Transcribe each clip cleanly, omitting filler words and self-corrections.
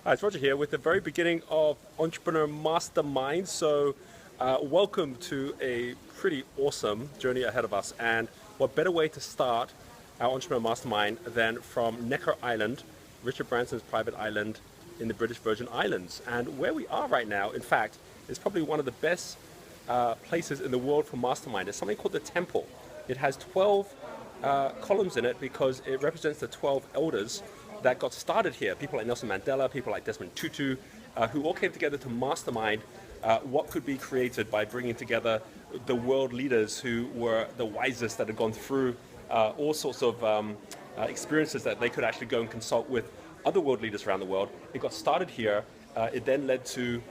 Hi, it's Roger here with the very beginning of Entrepreneur Mastermind. So welcome to a pretty awesome journey ahead of us. And what better way to start our Entrepreneur Mastermind than from Necker Island, Richard Branson's private island in the British Virgin Islands. And where we are right now, in fact, is probably one of the best places in the world for mastermind. It's something called the Temple. It has 12 columns in it because it represents the 12 elders that got started here. People like Nelson Mandela, people like Desmond Tutu, who all came together to mastermind what could be created by bringing together the world leaders who were the wisest, that had gone through all sorts of experiences that they could actually go and consult with other world leaders around the world. It got started here. It then led to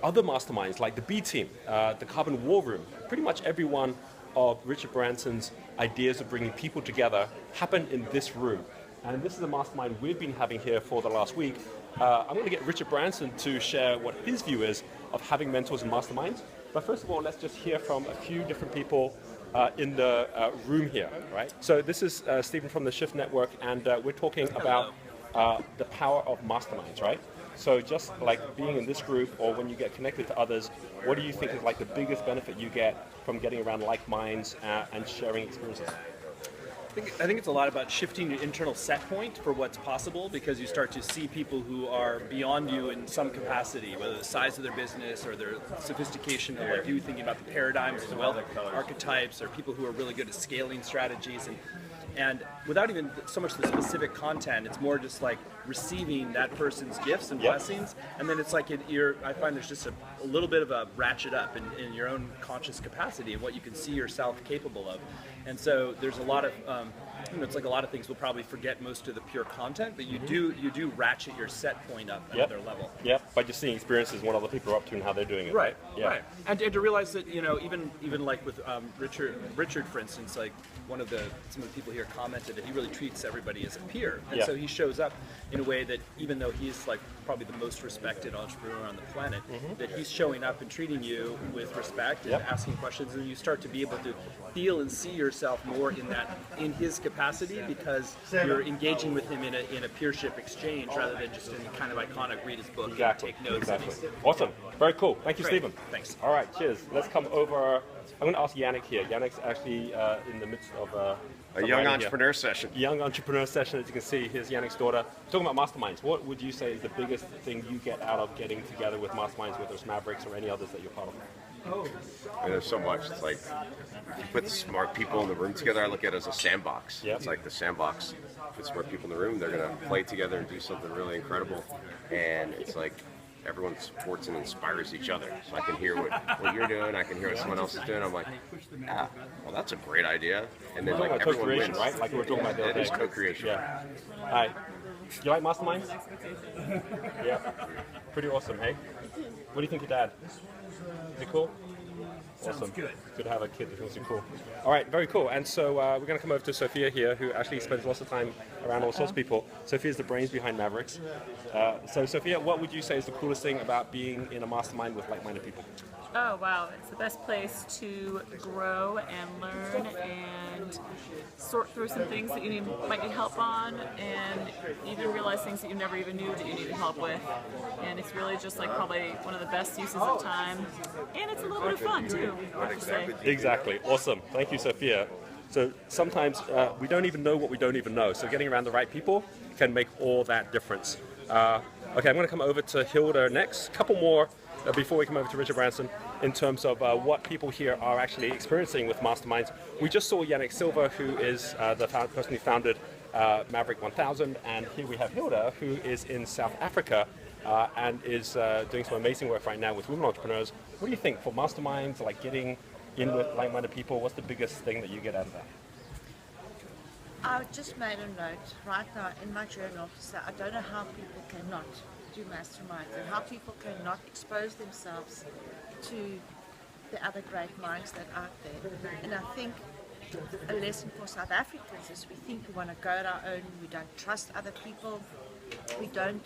other masterminds like the B Team, the Carbon War Room. Pretty much every one of Richard Branson's ideas of bringing people together happened in this room. And this is a mastermind we've been having here for the last week. I'm going to get Richard Branson to share what his view is of having mentors and masterminds. But first of all, let's just hear from a few different people in the room here, right? So this is Stephen from the Shift Network, and we're talking about the power of masterminds, right? So just like being in this group or when you get connected to others, what do you think is like the biggest benefit you get from getting around like minds and sharing experiences? I think it's a lot about shifting your internal set point for what's possible, because you start to see people who are beyond you in some capacity, whether the size of their business or their sophistication of like you thinking about the paradigms as well, archetypes, or people who are really good at scaling strategies. And without even so much the specific content, it's more just like receiving that person's gifts and blessings. And then it's like I find there's just a little bit of a ratchet up in your own conscious capacity and what you can see yourself capable of. And so there's a lot of, it's like a lot of things we'll probably forget most of the pure content, but you do ratchet your set point up another level. Yep, by just seeing experiences, what other people are up to and how they're doing it. Right, Yeah. right. And to realize that, even like with Richard, for instance, like some of the people here commented that he really treats everybody as a peer. And so he shows up in a way that even though he's like probably the most respected entrepreneur on the planet, that he's showing up and treating you with respect and asking questions, and you start to be able to feel and see yourself more in his capacity, because you're engaging with him in a peership exchange rather than just in kind of iconic read his book and take notes. Exactly. Awesome. Very cool. Thank you, Great. Stephen. Thanks. All right, cheers. Let's come over. I'm going to ask Yannick here. Yannick's actually in the midst of a young entrepreneur session. Young entrepreneur session, as you can see. Here's Yannick's daughter. Talking about masterminds, what would you say is the biggest thing you get out of getting together with masterminds, whether it's Mavericks or any others that you're part of? And there's so much. It's like you put smart people in the room together. I look at it as a sandbox. Yep. It's like the sandbox. Put smart people in the room. They're going to play together and do something really incredible. And it's like everyone supports and inspires each other. So I can hear what you're doing. I can hear what someone else is doing. I'm like, well, that's a great idea. And then like everyone co-creation, wins. right? Like we were talking about the other day. It is co-creation. Yeah. Hi. You like masterminds? Yeah. Pretty awesome, hey? What do you think of Dad? Is it cool? Awesome. Good to have a kid that thinks it's cool. All right, very cool. And so we're going to come over to Sophia here, who actually spends lots of time around all sorts of people. Sophia's the brains behind Mavericks. So Sophia, what would you say is the coolest thing about being in a mastermind with like-minded people? Oh wow, it's the best place to grow and learn and sort through some things that you might need help on, and even realize things that you never even knew that you needed help with. And it's really just like probably one of the best uses of time, and it's a little bit of fun too, I have to say. Exactly. Awesome. Thank you, Sophia. So sometimes we don't even know what we don't even know. So getting around the right people can make all that difference. Okay, I'm going to come over to Hilda next. Couple more before we come over to Richard Branson in terms of what people here are actually experiencing with masterminds. We just saw Yannick Silva, who is the person who founded Maverick 1000, and here we have Hilda, who is in South Africa and is doing some amazing work right now with women entrepreneurs. What do you think for masterminds, like getting in with like-minded people? What's the biggest thing that you get out of that? I just made a note right now in my journal to say I don't know how people cannot do masterminds and how people cannot expose themselves to the other great minds that are out there. And I think a lesson for South Africans is we think we want to go it our own, we don't trust other people, we don't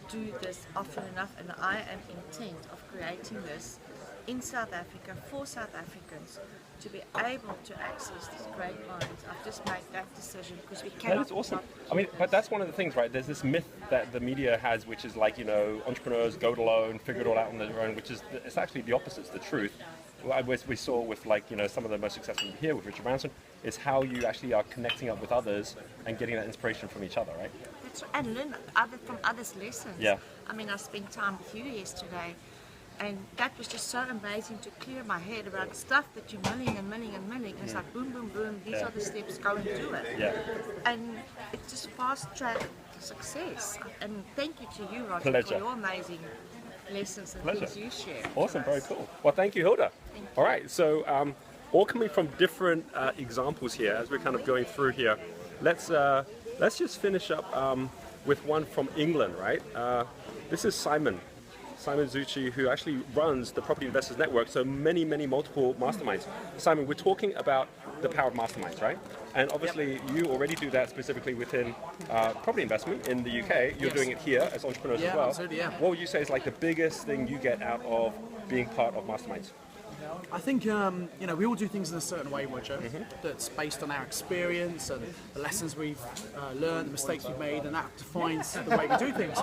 do this often enough, and I am intent of creating this in South Africa for South Africans to be able to access these great minds. I've just made that decision because we That cannot. is awesome. I mean, but that's one of the things, right? There's this myth that the media has, which is like, entrepreneurs go it alone, figure it all out on their own, which is, it's actually the opposite, it's the truth. What we saw with some of the most successful here with Richard Branson is how you actually are connecting up with others and getting that inspiration from each other, right? That's right, and learn from others' lessons. Yeah. I mean, I spent time with you yesterday, and that was just so amazing to clear my head about stuff that you're milling and milling and milling. It's like boom, boom, boom. These are the steps. Go and do it. Yeah. And it's just fast track success. And thank you to you, Roger, Pleasure. for your amazing lessons and Pleasure. things you share. Awesome, very cool. Well, thank you, Hilda. All right, so all coming from different examples here as we're kind of going through here. Let's just finish up with one from England, right? This is Simon Zucchi, who actually runs the Property Investors Network, so many multiple masterminds. Simon, we're talking about the power of masterminds, right? And obviously you already do that specifically within property investment in the UK. You're doing it here as entrepreneurs as well. Absolutely, yeah. What would you say is like the biggest thing you get out of being part of masterminds? I think we all do things in a certain way, Roger. That's based on our experience and the lessons we've learned, the mistakes we've made, and that defines the way we do things.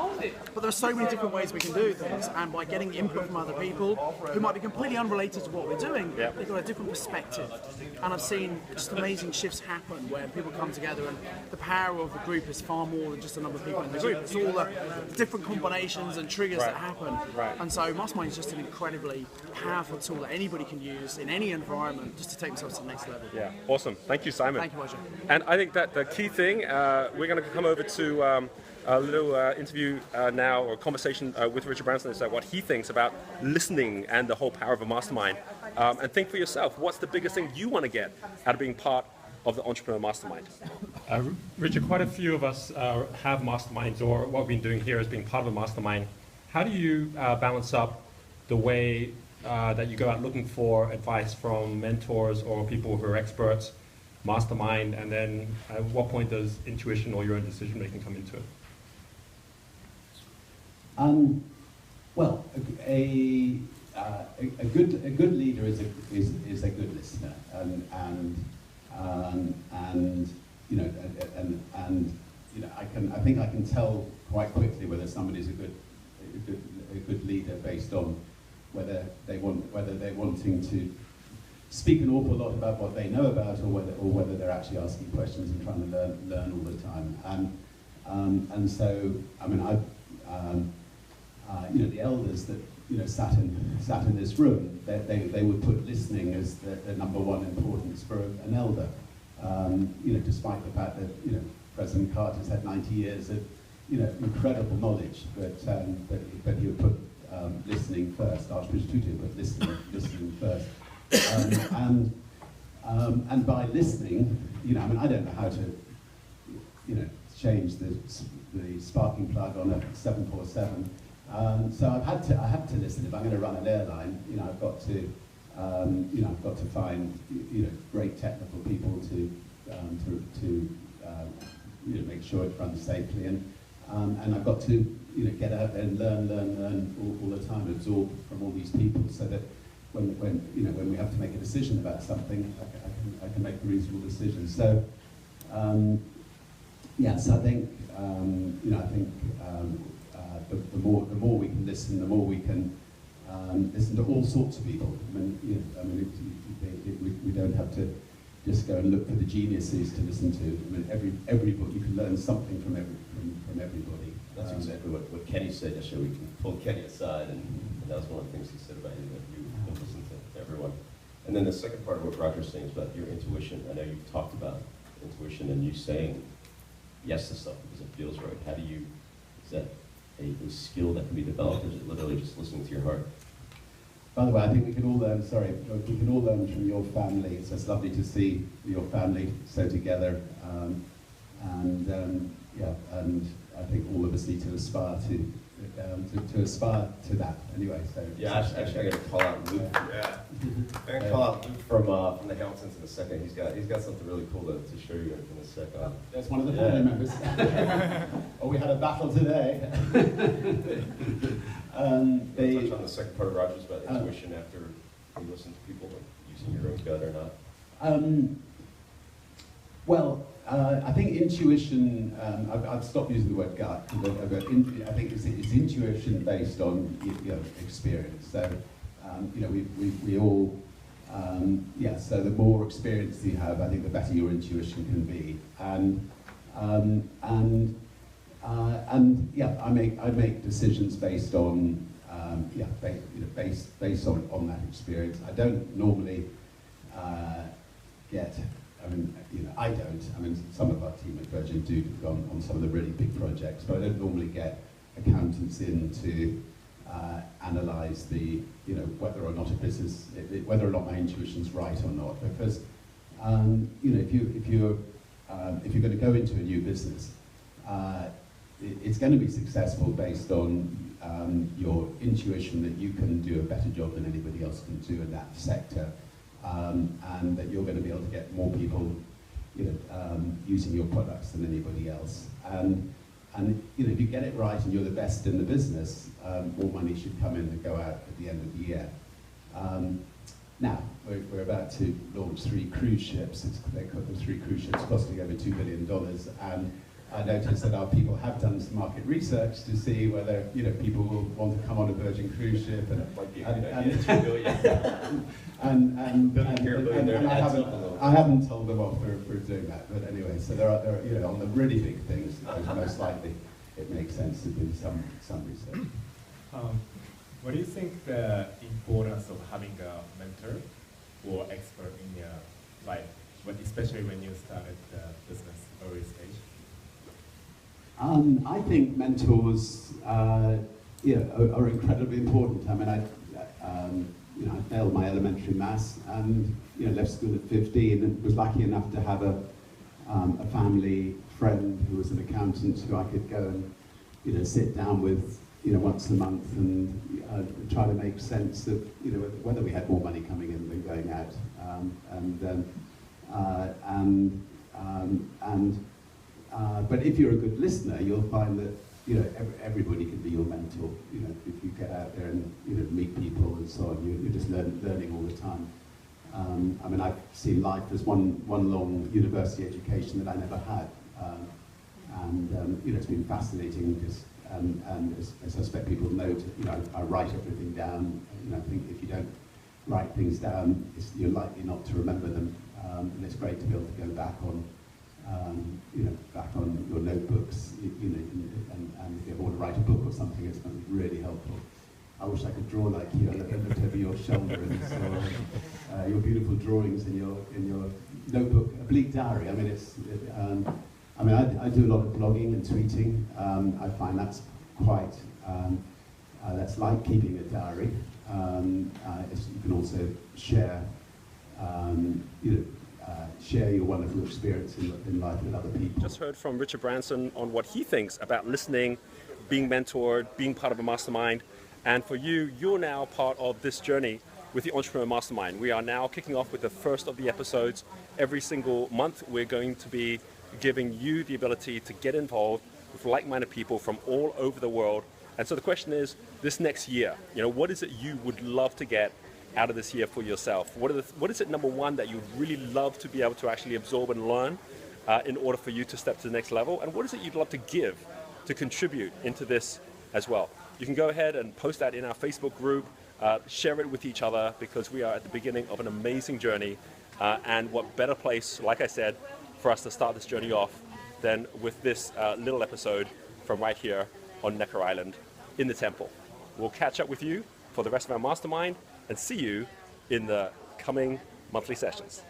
But there are so many different ways we can do things, and by getting input from other people who might be completely unrelated to what we're doing, they've got a different perspective. And I've seen just amazing shifts happen where people come together, and the power of the group is far more than just a number of people in the group. It's all the different combinations and triggers that happen. Right. And so Mastermind is just an incredibly powerful tool that anybody can use in any environment just to take themselves to the next level. Yeah, awesome. Thank you, Simon. Thank you, Roger. And I think that the key thing, we're going to come over to a little interview now, or conversation with Richard Branson, is what he thinks about listening and the whole power of a mastermind. And think for yourself, what's the biggest thing you want to get out of being part of the Entrepreneur Mastermind? Richard, quite a few of us have masterminds, or what we've been doing here is being part of a mastermind. How do you balance up the way that you go out looking for advice from mentors or people who are experts, mastermind, and then at what point does intuition or your own decision making come into it? Well, a good leader is a good listener, and I think I can tell quite quickly whether somebody's a good leader based on whether they're wanting to speak an awful lot about what they know about, or whether they're actually asking questions and trying to learn all the time. And so, I mean, the elders that sat in this room, they would put listening as the number one importance for an elder. Despite the fact that President Carter's had 90 years of incredible knowledge, but he would put listening first. Archbishop Tutu put listening first. And by listening, I don't know how to change the sparking plug on a 747. So I have to listen. If I'm going to run an airline, I've got to find great technical people to make sure it runs safely, and I've got to get out there and learn all the time, absorb from all these people, so that when we have to make a decision about something, I can make a reasonable decision. So yes, I think the more we can listen, the more we can listen to all sorts of people. We don't have to just go and look for the geniuses to listen to. Everybody, you can learn something from everybody. That's exactly what Kenny said yesterday. We can pull Kenny aside, and that was one of the things he said about you, that you can listen to everyone. And then the second part of what Roger's saying is about your intuition. I know you've talked about intuition and you saying yes to stuff because it feels right. Is that a skill that can be developed, or is it literally just listening to your heart? By the way, I think we can all learn from your family. So it's lovely to see your family so together. And I think all of us need to aspire to that. Anyway, so yeah, actually, I'm going to call out Luke. Yeah, I'm going to call out Luke from the Hamiltons in a second. He's got something really cool to show you in a second. That's one of the family members. Oh, we had a battle today. Touch on the second part of Roger's about intuition after you listen to people, like using your own gut or not? I think intuition, I've stopped using the word gut, I think it's intuition based on experience. So, we all, so the more experience you have, I think the better your intuition can be. I make decisions based on, based on that experience. I don't normally some of our team at Virgin do go on some of the really big projects, but I don't normally get accountants in to analyse whether or not a business, whether or not my intuition's right or not. Because if you're going to go into a new business, it's going to be successful based on your intuition that you can do a better job than anybody else can do in that sector. And that you're going to be able to get more people, using your products than anybody else. And if you get it right and you're the best in the business, more money should come in and go out at the end of the year. Now we're about to launch 3 cruise ships. They've got the 3 cruise ships costing over $2 billion, and I noticed that our people have done some market research to see whether people will want to come on a Virgin cruise ship, and I haven't told them off for doing that. But anyway, so there are on the really big things, most likely it makes sense to do some research. What do you think the importance of having a mentor or expert in your life, but especially when you started the business early stage? I think mentors, are incredibly important. I mean, I failed my elementary maths and left school at 15, and was lucky enough to have a family friend who was an accountant who I could go and sit down with once a month and try to make sense of whether we had more money coming in than going out, but if you're a good listener, you'll find that everybody can be your mentor. If you get out there and meet people and so on, you're just learning all the time. I mean, I've seen life as one long university education that I never had, it's been fascinating. And as I suspect people know, I write everything down. I think if you don't write things down, you're likely not to remember them. And it's great to be able to go back on your notebooks, and if you ever want to write a book or something, it's going to be really helpful. I wish I could draw like you. I looked over your shoulder and saw your beautiful drawings in your notebook, a bleak diary. I mean, I do a lot of blogging and tweeting. I find that's quite, that's like keeping a diary. You can also share, share your wonderful experience in life with other people. Just heard from Richard Branson on what he thinks about listening, being mentored, being part of a mastermind. And for you, you're now part of this journey with the Entrepreneur Mastermind. We are now kicking off with the first of the episodes. Every single month, we're going to be giving you the ability to get involved with like-minded people from all over the world. And so the question is, this next year, what is it you would love to get out of this year for yourself? What is it, number one, that you'd really love to be able to actually absorb and learn in order for you to step to the next level? And what is it you'd love to give, to contribute into this as well? You can go ahead and post that in our Facebook group, share it with each other, because we are at the beginning of an amazing journey. And what better place, like I said, for us to start this journey off than with this little episode from right here on Necker Island in the temple. We'll catch up with you for the rest of our mastermind and see you in the coming monthly sessions.